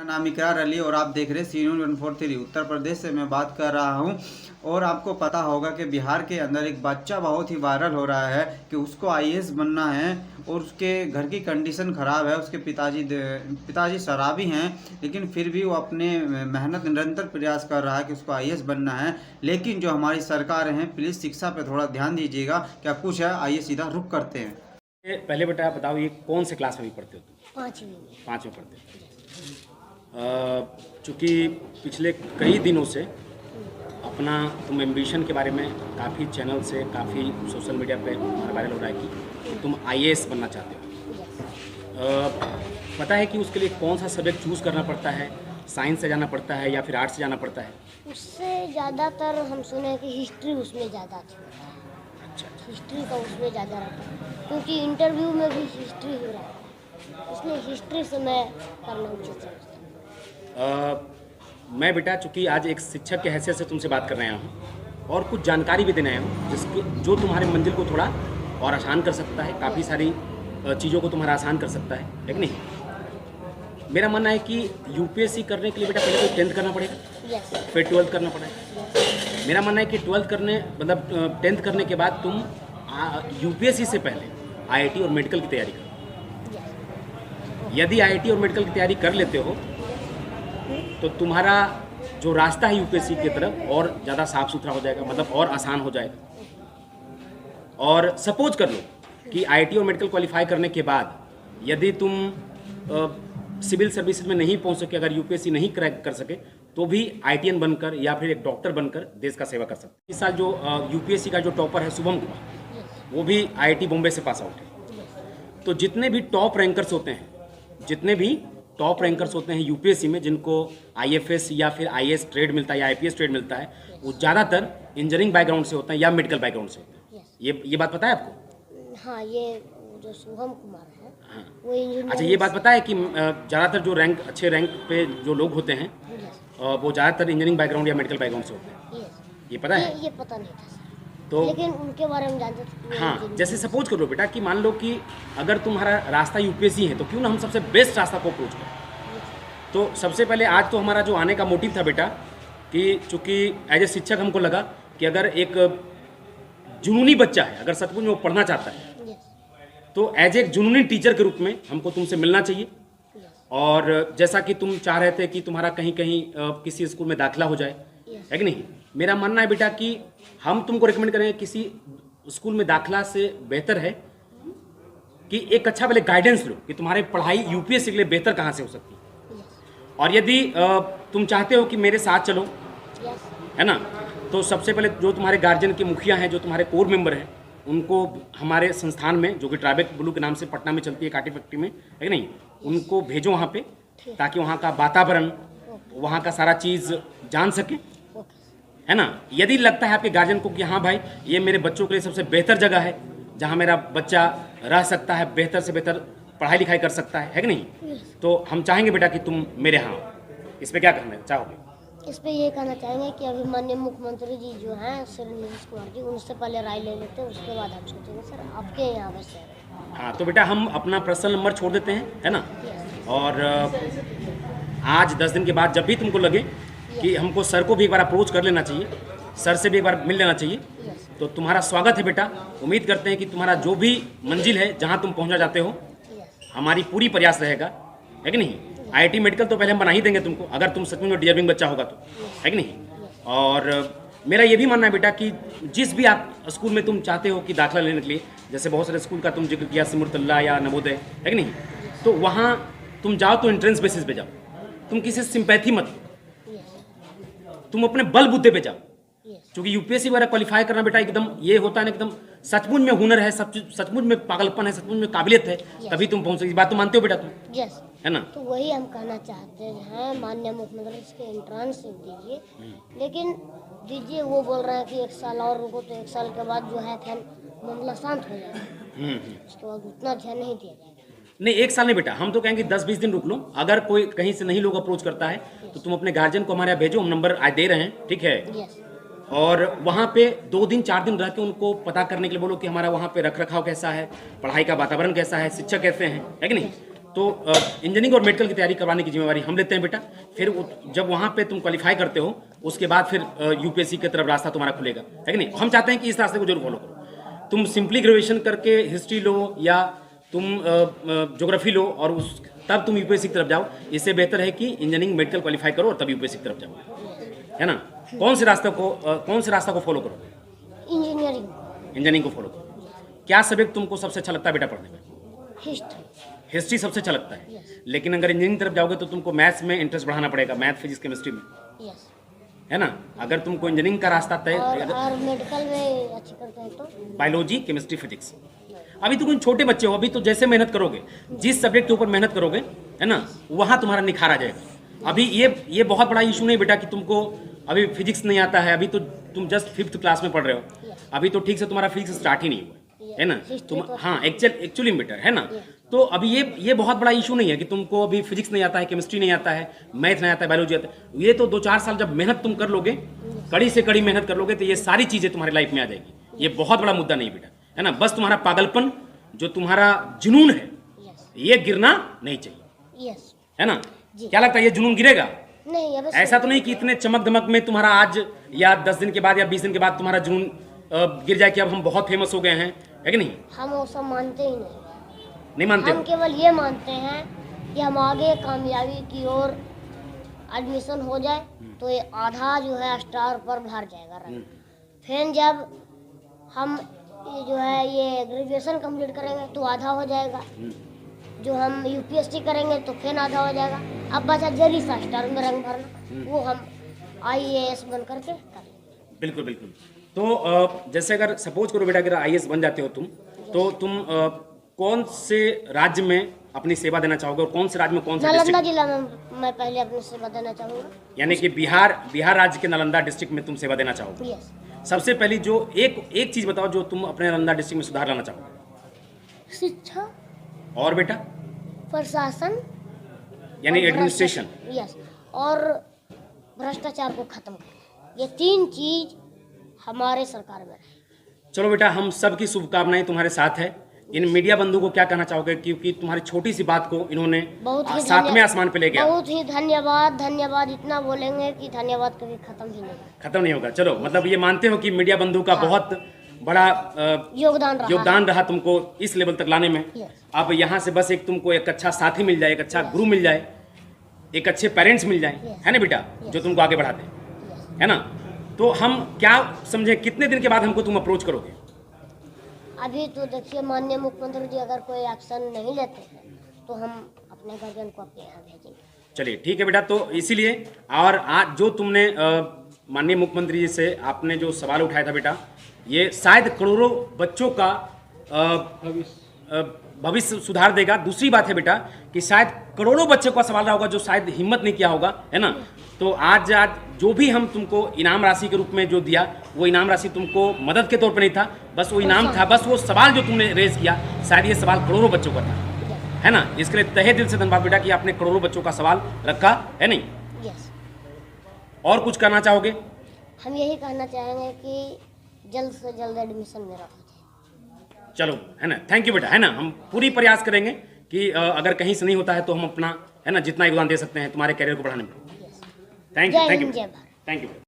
नाम इकरार अली और आप देख रहे हैं सी न्यूज़ 143। उत्तर प्रदेश से मैं बात कर रहा हूं और आपको पता होगा कि बिहार के अंदर एक बच्चा बहुत ही वायरल हो रहा है कि उसको आईएएस बनना है और उसके घर की कंडीशन ख़राब है। उसके पिताजी शराबी हैं, लेकिन फिर भी वो अपने मेहनत निरंतर प्रयास कर रहा है कि उसको आईएएस बनना है। लेकिन जो हमारी सरकार हैं, प्लीज़ शिक्षा पर थोड़ा ध्यान दीजिएगा। क्या कुछ है, आइए सीधा रुख करते हैं। पहले बेटा आप बताओ, ये कौन से क्लास में भी पढ़ते हो तुम? पाँचवीं में पढ़ते हो। चूँकि पिछले कई दिनों से अपना तुम एम्बिशन के बारे में काफ़ी चैनल से, काफ़ी सोशल मीडिया पे वायरल हो रहा है कि तुम आईएएस बनना चाहते हो। पता है कि उसके लिए कौन सा सब्जेक्ट चूज़ करना पड़ता है? साइंस से जाना पड़ता है या फिर आर्ट्स से जाना पड़ता है? उससे ज़्यादातर हम सुने कि हिस्ट्री उसमें ज़्यादा अच्छा होता है। अच्छा, हिस्ट्री का उसमें ज़्यादा रहता है, क्योंकि इंटरव्यू में भी हिस्ट्री हो रहा है, इसलिए हिस्ट्री से मैं करना उचित समझता हूँ। मैं बेटा चूँकि आज एक शिक्षक के हैसियत से तुमसे बात कर रहा हूँ और कुछ जानकारी भी देना आया हूँ जिसके जो तुम्हारे मंजिल को थोड़ा और आसान कर सकता है, काफ़ी सारी चीज़ों को तुम्हारा आसान कर सकता है कि नहीं? मेरा मानना है कि यूपीएससी करने के लिए बेटा पहले तो 10th करना पड़ेगा, यस, फिर 12th करना पड़ेगा। मेरा मानना है कि 12th करने मतलब 10th करने के बाद तुम यूपीएससी से पहले आईआईटी और मेडिकल की तैयारी करो। यदि आईआईटी और मेडिकल की तैयारी कर लेते हो तो तुम्हारा जो रास्ता है यूपीएससी की तरफ और ज़्यादा साफ सुथरा हो जाएगा, मतलब और आसान हो जाएगा। और सपोज कर लो कि आईआईटी और मेडिकल क्वालिफाई करने के बाद यदि तुम सिविल सर्विसेज में नहीं पहुंच सके, अगर यूपीएससी नहीं क्रैक कर सके, तो भी आईटीएन बनकर या फिर एक डॉक्टर बनकर देश का सेवा कर सकते। इस साल जो यूपीएससी का जो टॉपर है शुभम कुमार, वो भी आईआईटी बॉम्बे से पास आउट है। तो जितने भी टॉप रैंकर्स होते हैं यूपीएससी में, जिनको आईएफएस या फिर आईएएस ट्रेड मिलता है या आईपीएस ट्रेड मिलता है, वो ज़्यादातर इंजीनियरिंग बैकग्राउंड से होते हैं या मेडिकल बैकग्राउंड से होते हैं। ये बात पता है आपको? हाँ, ये जो शुभम कुमार है, हाँ। वो इंजीनियर। अच्छा, ये बात पता है कि ज़्यादातर जो अच्छे रैंक पे जो लोग होते हैं वो ज़्यादातर इंजीनियरिंग बैकग्राउंड या मेडिकल बैकग्राउंड से होते हैं। ये पता है? ये पता नहीं था सर, तो लेकिन उनके बारे में जानते थे। हाँ, जैसे सपोज करो बेटा कि मान लो कि अगर तुम्हारा रास्ता यूपीएससी है तो क्यों ना हम सबसे बेस्ट रास्ता को अप्रोच करें। तो सबसे पहले आज तो हमारा जो आने का मोटिव था बेटा कि चूँकि एज ए शिक्षक हमको लगा कि अगर एक जुनूनी बच्चा है, अगर सचमुच में वो पढ़ना चाहता है, तो एज एक जुनूनी टीचर के रूप में हमको तुमसे मिलना चाहिए। और जैसा कि तुम चाह रहे थे कि तुम्हारा कहीं किसी स्कूल में दाखिला हो जाए, है कि नहीं? मेरा मानना है बेटा कि हम तुमको रिकमेंड करेंगे किसी स्कूल में दाखिला से बेहतर है कि एक अच्छा पहले गाइडेंस लो कि तुम्हारी पढ़ाई यूपीएससी के लिए बेहतर कहाँ से हो सकती है। और यदि तुम चाहते हो कि मेरे साथ चलो, है ना, तो सबसे पहले जो तुम्हारे गार्जियन के मुखिया हैं, जो तुम्हारे कोर मेंबर हैं, उनको हमारे संस्थान में, जो कि ट्राइबेक ब्लू के नाम से पटना में चलती है काटी फैक्ट्री में, है कि नहीं, उनको भेजो वहाँ पे, ताकि वहाँ का वातावरण, वहाँ का सारा चीज़ जान सके, है ना। यदि लगता है आपके गार्जियन को कि हाँ भाई ये मेरे बच्चों के लिए सबसे बेहतर जगह है जहाँ मेरा बच्चा रह सकता है, बेहतर से बेहतर पढ़ाई लिखाई कर सकता है कि नहीं, तो हम चाहेंगे बेटा कि तुम मेरे यहाँ आओ। इस पर क्या कहना चाहोगे? इस पे ये कहना चाहेंगे कि अभी माननीय मुख्यमंत्री जी जो हैं श्री नीतीश कुमार जी, उनसे पहले राय ले लेते हैं, उसके बाद हम सोचेंगे सर आपके यहाँ अवश्य है। हाँ, तो बेटा हम अपना पर्सनल नंबर छोड़ देते हैं, है ना। और आज 10 दिन के बाद जब भी तुमको लगे कि हमको सर को भी एक बार अप्रोच कर लेना चाहिए, सर से भी एक बार मिल लेना चाहिए, तो तुम्हारा स्वागत है बेटा। उम्मीद करते हैं कि तुम्हारा जो भी मंजिल है, जहाँ तुम पहुँचना चाहते हो, हमारी पूरी प्रयास रहेगा, है कि नहीं। आईआईटी मेडिकल तो पहले हम बना ही देंगे तुमको, अगर तुम सच में डिजर्विंग बच्चा होगा तो, है कि नहीं। और मेरा ये भी मानना है बेटा कि जिस भी आप स्कूल में तुम चाहते हो कि दाखिला लेने के लिए, जैसे बहुत सारे स्कूल का तुम जिक्र किया, सिमुलतल्ला या नवोदय, है कि नहीं, तो वहाँ तुम जाओ तो एंट्रेंस बेसिस पे जाओ, तुम किसी से सिंपैथी मत, तुम अपने बल बुद्धे पे जाओ। क्योंकि यूपीएससी वगैरह क्वालिफाई करना बेटा एकदम ये होता है ना, एकदम सचमुच में हुनर है, सचमुच में पागलपन है, सचमुच में काबिलियत है, तभी तुम पहुंच सकते। बात तो मानते हो बेटा तुम? यस, है ना। तो वही हम कहना चाहते हैं, माननीय मुख्यमंत्री इसके एंट्रेंस दीजिए, लेकिन दीजिए, वो बोल रहे हैं कि 1 साल और रुको, तो 1 साल के बाद जो है फिर मामला शांत हो जाएगा, उसके बाद उतना ध्यान नहीं दिया जाएगा। नहीं, 1 साल नहीं बेटा, हम तो कहेंगे 10-20 दिन रुक लो। अगर कोई कहीं से नहीं लोग अप्रोच करता है तो तुम अपने गार्जियन को हमारे यहाँ भेजो, हम नंबर आज दे रहे हैं, ठीक है। यस, और वहाँ पे 2 दिन 4 दिन रह के उनको पता करने के लिए बोलो कि हमारा वहाँ पे रख रखाव कैसा है, पढ़ाई का वातावरण कैसा है, शिक्षक कैसे हैं, है कि नहीं। तो इंजीनियरिंग और मेडिकल की तैयारी करवाने की जिम्मेवारी हम लेते हैं बेटा। फिर जब वहाँ पे तुम क्वालिफाई करते हो उसके बाद फिर यूपीएससी की तरफ रास्ता तुम्हारा खुलेगा, है कि नहीं। हम चाहते हैं कि इस रास्ते को जरूर फॉलो करो। तुम सिंपली ग्रेजुएशन करके हिस्ट्री लो या तुम ज्योग्राफी लो और उस तब तुम यूपीएससी की तरफ जाओ। इससे बेहतर है कि इंजीनियरिंग मेडिकल क्वालिफाई करो और तब यूपीएससी की तरफ जाओ, है ना। कौन से रास्ते को फॉलो करो? इंजीनियरिंग को फॉलो करो। क्या सब्जेक्ट तुमको सबसे अच्छा लगता है बेटा पढ़ने में? हिस्ट्री सबसे अच्छा लगता है। लेकिन अगर इंजीनियरिंग तरफ जाओगे तो तुमको मैथ्स में इंटरेस्ट बढ़ाना पड़ेगा, मैथ फिजिक्स केमिस्ट्री में, है ना। अगर तुमको इंजीनियरिंग का रास्ता तय और मेडिकल में अच्छी करते हैं तो बायोलॉजी केमिस्ट्री फिजिक्स। अभी तो कुछ छोटे बच्चे हो, अभी तो जैसे मेहनत करोगे, जिस सब्जेक्ट के ऊपर मेहनत करोगे, है ना, वहाँ तुम्हारा निखार आ जाएगा। अभी ये बहुत बड़ा इशू नहीं बेटा कि तुमको अभी फिजिक्स नहीं आता है, अभी तो तुम जस्ट 5th क्लास में पढ़ रहे हो, अभी तो ठीक से तुम्हारा फिजिक्स स्टार्ट ही नहीं हुआ है ना। तुम हाँ एक्चुअली बेटा, है ना। तो अभी ये बहुत बड़ा इशू नहीं है कि तुमको अभी फिजिक्स नहीं आता है, केमिस्ट्री नहीं आता है, मैथ नहीं आता है, बायोलॉजी आता है। ये तो 2-4 साल जब मेहनत तुम कर लोगे, कड़ी से कड़ी मेहनत कर लोगे, तो ये सारी चीज़ें तुम्हारी लाइफ में आ जाएगी। ये बहुत बड़ा मुद्दा नहीं बेटा, है ना। बस तुम्हारा पागलपन, जो तुम्हारा जुनून है, ये गिरना नहीं चाहिए, है ना। क्या लगता है ये जुनून गिरेगा? नहीं। ऐसा तो नहीं कि इतने चमक धमक में तुम्हारा आज या 10 दिन के बाद या 20 दिन के बाद तुम्हारा जुनून गिर जाए कि अब हम बहुत फेमस हो गए हैं, है कि नहीं? हम वो सब मानते ही नहीं मानते। हम केवल ये मानते हैं कि हम आगे कामयाबी की ओर एडमिशन हो जाए तो ये आधा जो है स्टार पर भर जाएगा रंग। फिर जब हम ये जो है ये ग्रेजुएशन कंप्लीट करेंगे तो आधा हो जाएगा, जो हम यूपीएससी करेंगे तो फिर आधा हो जाएगा। अब बचा जरी सा स्टार में रंग भरना, वो हम आईएएस बन करके करें। बिल्कुल बिल्कुल। तो जैसे अगर सपोज करो बेटा, अगर आईएएस बन जाते हो तुम, तो तुम कौन से राज्य में अपनी सेवा देना चाहोगे और कौन से राज्य में कौन सा नालंदा जिला में मैं पहले अपनी सेवा देना चाहूँगा। यानी कि बिहार राज्य के नालंदा डिस्ट्रिक्ट में तुम सेवा देना चाहोगे। यस। सबसे पहली जो एक चीज बताओ जो तुम अपने नालंदा डिस्ट्रिक्ट में सुधार लाना चाहोगे। शिक्षा और बेटा? प्रशासन यानी एडमिनिस्ट्रेशन। यस। और भ्रष्टाचार को खत्म करना, ये 3 चीज हमारे सरकार में रहे। चलो बेटा, हम सबकी शुभकामनाएं तुम्हारे साथ है। इन मीडिया बंधु को क्या कहना चाहोगे, क्योंकि तुम्हारी छोटी सी बात को इन्होंने 7वें आसमान पे ले गया। बहुत ही धन्यवाद। इतना बोलेंगे कि धन्यवाद कभी खत्म नहीं होगा। चलो, मतलब ये मानते हो कि मीडिया बंधु का बहुत बड़ा योगदान रहा तुमको इस लेवल तक लाने में। अब यहाँ से बस एक तुमको एक अच्छा साथी मिल जाए, एक अच्छा गुरु मिल जाए, एक अच्छे पेरेंट्स मिल जाए, है ना बेटा, जो तुमको आगे बढ़ाते हैं, है ना। तो हम क्या समझे, कितने दिन के बाद हमको तुम अप्रोच करोगे? अभी तो देखिए, माननीय मुख्यमंत्री जी अगर कोई एक्शन नहीं लेते हैं तो हम अपने गार्जियन को अपने यहाँ भेजेंगे। चलिए ठीक है बेटा। तो इसीलिए और आज जो तुमने माननीय मुख्यमंत्री जी से आपने जो सवाल उठाया था बेटा, ये शायद करोड़ों बच्चों का भविष्य सुधार देगा। दूसरी बात है बेटा कि शायद करोड़ों बच्चों का सवाल रहा होगा जो शायद हिम्मत नहीं किया होगा, है ना। तो आज जो भी हम तुमको इनाम राशि के रूप में जो दिया, वो इनाम राशि तुमको मदद के तौर पर नहीं था, बस वो इनाम था, बस वो सवाल जो तुमने रेज किया, शायद ये सवाल करोड़ों बच्चों का था, है ना। इसके लिए तहे दिल से धन्यवाद बेटा कि आपने करोड़ों बच्चों का सवाल रखा, है नहीं। यस। और कुछ कहना चाहोगे? हम यही कहना चाहेंगे कि जल्द से जल्द एडमिशन मेरा हो जाए। चलो, है ना, थैंक यू बेटा, है ना। हम पूरी प्रयास करेंगे कि अगर कहीं से नहीं होता है तो हम अपना, है ना, जितना योगदान दे सकते हैं तुम्हारे करियर को बढ़ाने में। Thank you. जय हिंद, जय भारत। Thank you.